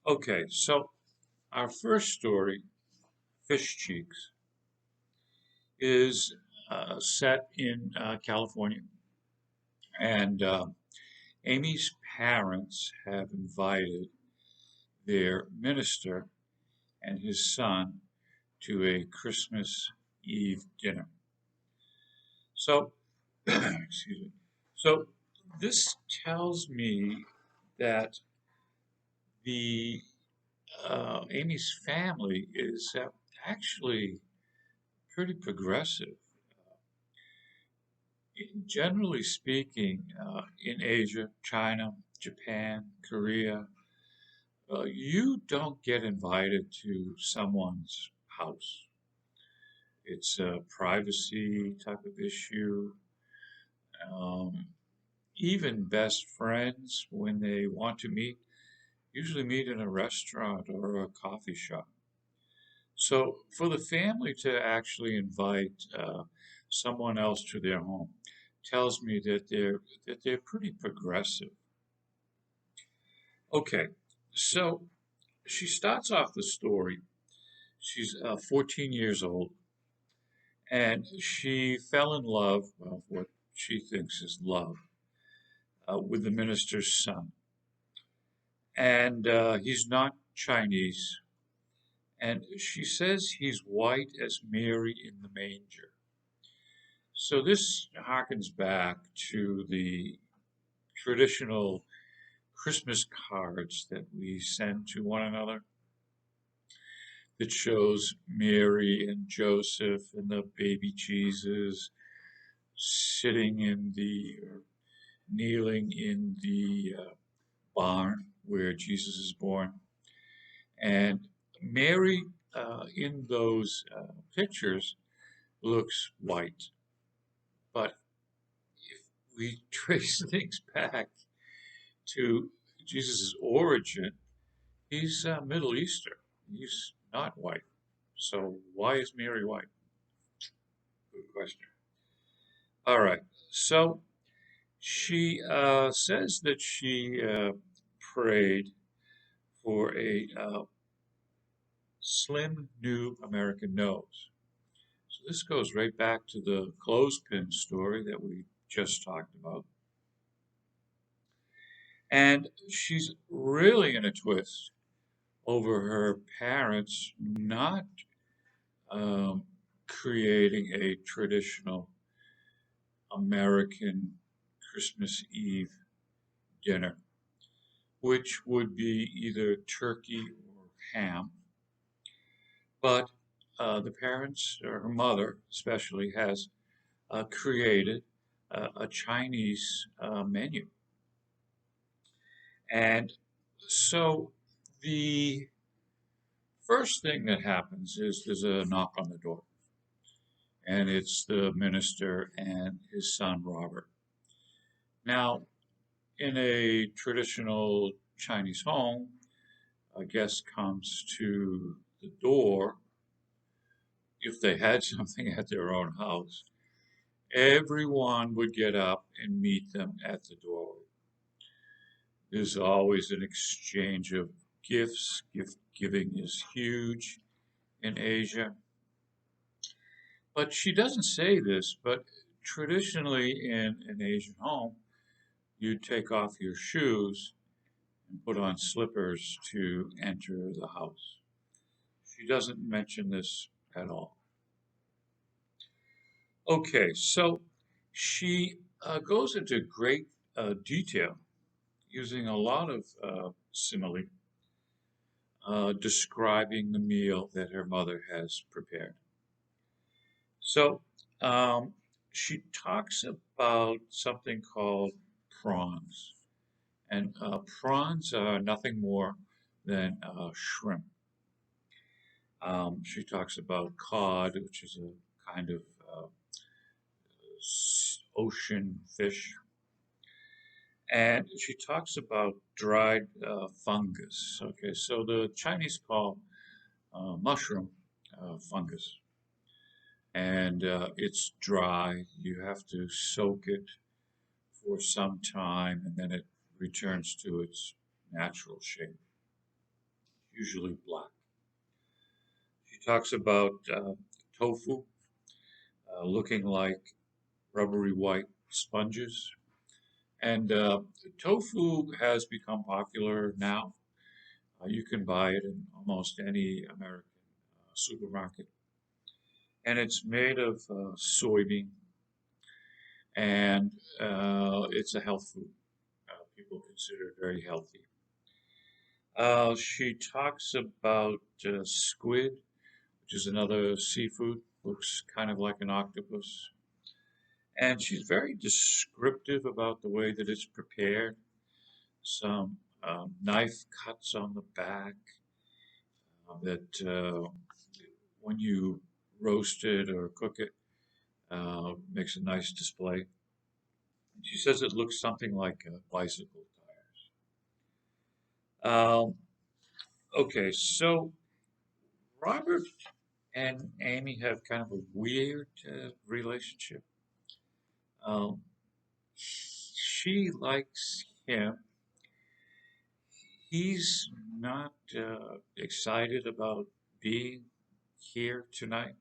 Okay, so our first story, Fish Cheeks, is set in California. And Amy's parents have invited their minister and his son to a Christmas Eve dinner. So, excuse me. So, this tells me that the Amy's family is actually pretty progressive. Generally speaking, in Asia, China, Japan, Korea, you don't get invited to someone's house. It's a privacy type of issue. Um, Even best friends, when they want to meet, usually meet in a restaurant or a coffee shop. So for the family to actually invite someone else to their home tells me that they're pretty progressive. Okay, so she starts off the story. She's 14 years old, and she fell in love, well, what she thinks is love, with the minister's son. And he's not Chinese, and she says he's white as Mary in the manger. So this harkens back to the traditional Christmas cards that we send to one another. It shows Mary and Joseph and the baby Jesus sitting in the, or kneeling in the barn where Jesus is born. And Mary in those pictures looks white. But if we trace things back to Jesus' origin, he's Middle Eastern. He's not white. So why is Mary white? Good question. All right. So she says that she prayed for a slim new American nose. So this goes right back to the clothespin story that we just talked about. And she's really in a twist over her parents not um, creating a traditional American Christmas Eve dinner, which would be either turkey or ham. But the parents, or her mother especially, has created a Chinese menu. And so the first thing that happens is there's a knock on the door, and it's the minister and his son Robert. Now, in a traditional Chinese home, a guest comes to the door. If they had something at their own house, everyone would get up and meet them at the doorway. There's always an exchange of gifts. Gift giving is huge in Asia. But she doesn't say this, but traditionally in an Asian home, you take off your shoes and put on slippers to enter the house. She doesn't mention this at all. Okay, so she goes into great detail using a lot of simile, describing the meal that her mother has prepared. So she talks about something called prawns, and prawns are nothing more than shrimp. She talks about cod, which is a kind of ocean fish, and she talks about dried fungus. Okay, so the Chinese call mushroom fungus, and it's dry. You have to soak it for some time, and then it returns to its natural shape. usually black. She talks about tofu looking like rubbery white sponges. And tofu has become popular now. You can buy it in almost any American supermarket. And it's made of soybean, and it's a health food. People consider it very healthy. She talks about squid, which is another seafood, looks kind of like an octopus. And she's very descriptive about the way that it's prepared. Some knife cuts on the back that when you roast it or cook it, makes a nice display. She says it looks something like bicycle tires. Okay, so Robert and Amy have kind of a weird relationship. Um, she likes him. He's not excited about being here tonight.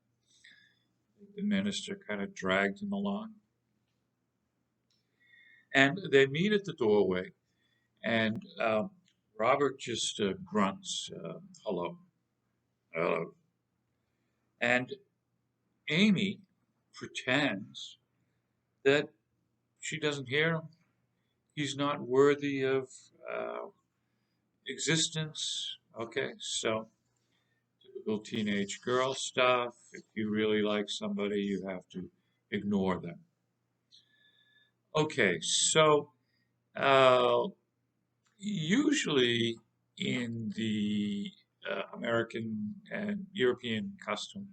The minister kind of dragged him along. And they meet at the doorway, and Robert just grunts, hello, hello. And Amy pretends that she doesn't hear him. He's not worthy of uh, existence. Okay, so typical teenage girl stuff. If you really like somebody, you have to ignore them. Okay, so uh, usually in the American and European custom,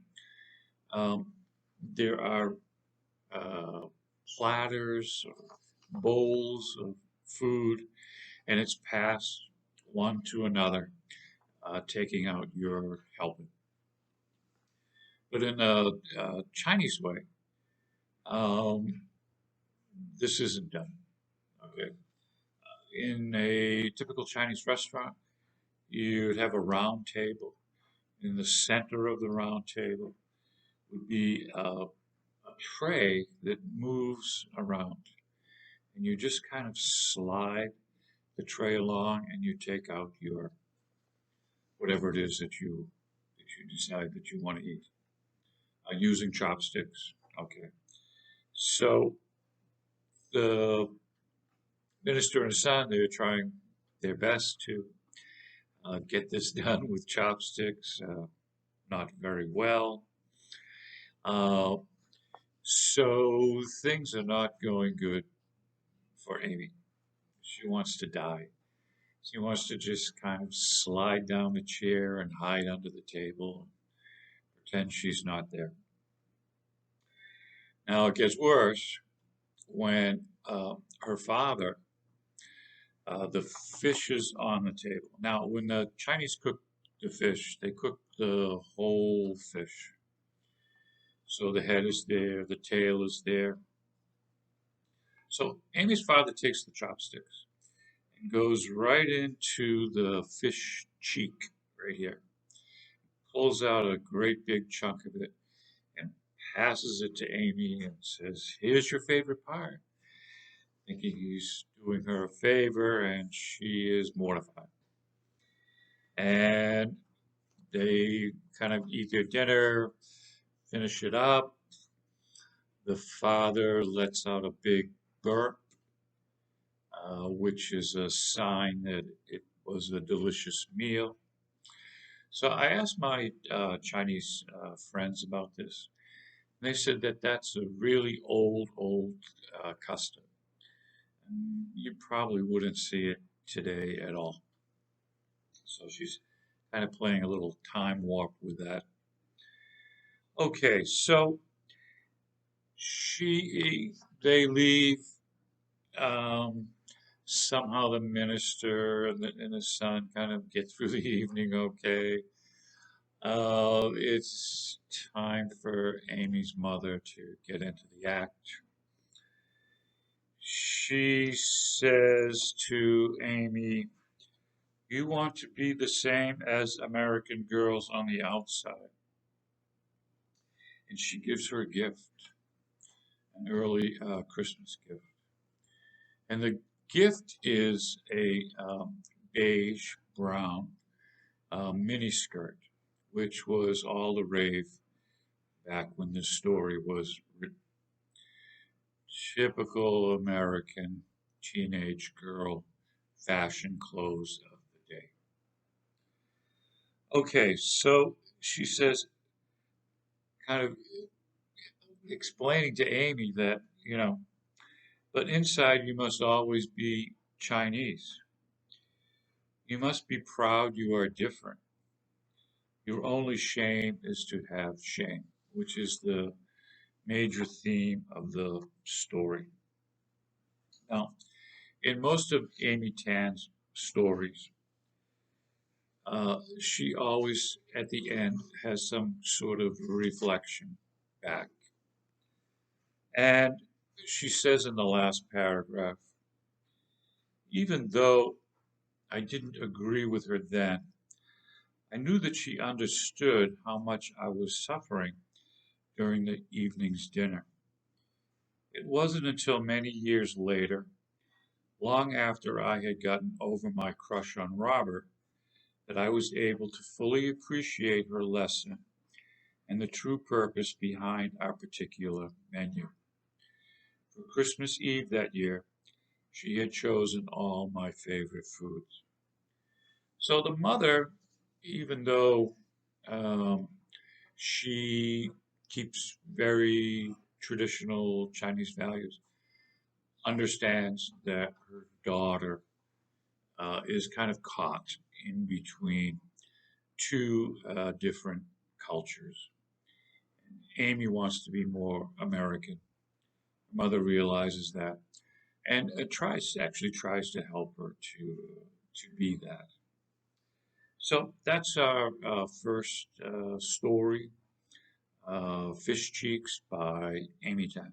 um, there are uh, platters or bowls of food, and it's passed one to another, taking out your helping. But in a Chinese way, um, this isn't done. Okay, in a typical Chinese restaurant, you'd have a round table. In the center of the round table would be a tray that moves around, and you just kind of slide the tray along, and you take out your whatever it is that you decide that you want to eat using chopsticks. Okay, so the minister and his son, they're trying their best to get this done with chopsticks. Not very well. Uh, so things are not going good for Amy. She wants to die. She wants to just kind of slide down the chair and hide under the table and pretend she's not there. Now it gets worse when her father, the fish is on the table. Now, when the Chinese cook the fish, they cook the whole fish. So the head is there, the tail is there. So Amy's father takes the chopsticks and goes right into the fish cheek right here, pulls out a great big chunk of it, and passes it to Amy and says, here's your favorite part, thinking he's doing her a favor, and she is mortified. And they kind of eat their dinner, finish it up. The father lets out a big burp, which is a sign that it was a delicious meal. So I asked my Chinese friends about this. And they said that that's a really old custom. And you probably wouldn't see it today at all. So she's kind of playing a little time warp with that. Okay, so they leave. Um, Somehow the minister and the son kind of get through the evening okay. It's time for Amy's mother to get into the act. She says to Amy, You want to be the same as American girls on the outside. And she gives her a gift, an early Christmas gift. And the gift is a beige brown miniskirt, which was all the rave back when this story was written. Typical American teenage girl fashion clothes of the day. Okay, so she says, kind of explaining to Amy that, but inside you must always be Chinese. You must be proud you are different. Your only shame is to have shame, which is the major theme of the story. Now, in most of Amy Tan's stories, she always, at the end, has some sort of reflection back. And she says in the last paragraph, even though I didn't agree with her then, I knew that she understood how much I was suffering during the evening's dinner. It wasn't until many years later, long after I had gotten over my crush on Robert, that I was able to fully appreciate her lesson and the true purpose behind our particular menu. For Christmas Eve that year, she had chosen all my favorite foods. So the mother, even though um, she keeps very traditional Chinese values, understands that her daughter is kind of caught in between two different cultures. Amy wants to be more American. Her mother realizes that, and tries to help her to be that. So that's our first story, Fish Cheeks by Amy Tan.